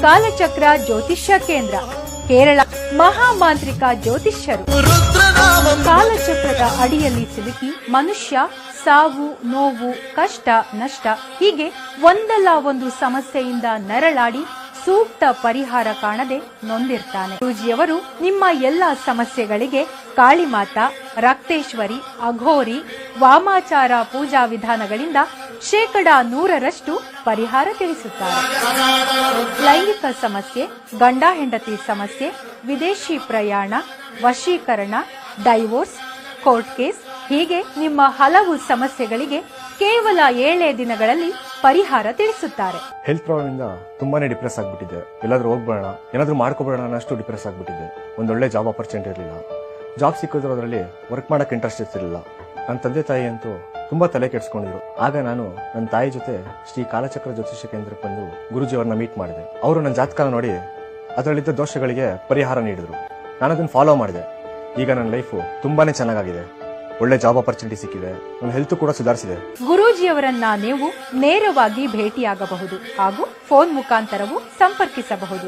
ಕಾಲಚಕ್ರ ಜ್ಯೋತಿಷ್ಯ ಕೇಂದ್ರ, ಕೇರಳ ಮಹಾಮಾಂತ್ರಿಕ ಜ್ಯೋತಿಷ್ಯರು. ಕಾಲಚಕ್ರದ ಅಡಿಯಲ್ಲಿ ಸಿಲುಕಿ ಮನುಷ್ಯ ಸಾವು, ನೋವು, ಕಷ್ಟ, ನಷ್ಟ ಹೀಗೆ ಒಂದಲ್ಲ ಒಂದು ಸಮಸ್ಯೆಯಿಂದ ನರಳಾಡಿ ಸೂಕ್ತ ಪರಿಹಾರ ಕಾಣದೆ ನೊಂದಿರ್ತಾನೆ. ಗುರೂಜಿಯವರು ನಿಮ್ಮ ಎಲ್ಲಾ ಸಮಸ್ಯೆಗಳಿಗೆ ಕಾಳಿಮಾತಾ, ರಕ್ತೇಶ್ವರಿ, ಅಘೋರಿ, ವಾಮಾಚಾರ ಪೂಜಾ ವಿಧಾನಗಳಿಂದ 100% ಪರಿಹಾರ ತಿಳಿಸುತ್ತಾರೆ. ಲೈಂಗಿಕ ಸಮಸ್ಯೆ, ಗಂಡ ಹೆಂಡತಿ ಸಮಸ್ಯೆ, ವಿದೇಶಿ ಪ್ರಯಾಣ, ವಶೀಕರಣ, ಡೈವೋರ್ಸ್, ಕೋರ್ಟ್ ಕೇಸ್ ಹೀಗೆ ನಿಮ್ಮ ಹಲವು ಸಮಸ್ಯೆಗಳಿಗೆ ಕೇವಲ 7 ದಿನಗಳಲ್ಲಿ ಪರಿಹಾರ ತಿಳಿಸುತ್ತಾರೆ. ಹೆಲ್ತ್ ಪ್ರಾಬ್ಲಮ್ ಇಂದ ತುಂಬಾನೇ ಡಿಪ್ರೆಸ್ ಆಗ್ಬಿಟ್ಟಿದೆ. ಎಲ್ಲಾದ್ರೂ ಹೋಗ್ಬೇಡ, ಏನಾದ್ರೂ ಮಾಡ್ಕೋಬೇಡ ಅನ್ನಷ್ಟು ಡಿಪ್ರೆಸ್ ಆಗ್ಬಿಟ್ಟಿದೆ. ಒಂದೊಳ್ಳೆ ಜಾಬ್ ಆಪರ್ಚುನಿಟಿ ಇರಲಿಲ್ಲ. ಜಾಬ್ ಸಿಕ್ಕೋದ್ರಲ್ಲಿ ವರ್ಕ್ ಮಾಡಕ್ ಇಂಟ್ರೆಸ್ಟ್ ಇರ್ತಿರ್ಲಿಲ್ಲ. ನನ್ನ ತಂದೆ ತಾಯಿ ಅಂತೂ ತುಂಬಾ ತಲೆ ಕೆಡಿಸ್ಕೊಂಡಿದ್ರು. ಆಗ ನಾನು ನನ್ನ ತಾಯಿ ಜೊತೆ ಶ್ರೀ ಕಾಲಚಕ್ರ ಜ್ಯೋತಿಷ್ಯ ಕೇಂದ್ರಕ್ಕೆ ಬಂದು ಗುರುಜಿ ಅವ್ರನ್ನ ಮೀಟ್ ಮಾಡಿದೆ. ಅವರು ನನ್ನ ಜಾತಕ ನೋಡಿ ಅದರಲ್ಲಿದ್ದ ದೋಷಗಳಿಗೆ ಪರಿಹಾರ ನೀಡಿದ್ರು. ನಾನು ಅದನ್ನ ಫಾಲೋ ಮಾಡಿದೆ. ಈಗ ನನ್ನ ಲೈಫು ತುಂಬಾನೇ ಚೆನ್ನಾಗಿದೆ. ಒಳ್ಳೆ ಜಾಬ್ ಆಪರ್ಚುನಿಟಿ ಸಿಕ್ಕಿದೆ. ನನ್ನ ಹೆಲ್ತ್ ಕೂಡ ಸುಧಾರಿಸಿದೆ. ಗುರೂಜಿಯವರನ್ನ ನೀವು ನೇರವಾಗಿ ಭೇಟಿಯಾಗಬಹುದು ಹಾಗೂ ಫೋನ್ ಮುಖಾಂತರವೂ ಸಂಪರ್ಕಿಸಬಹುದು.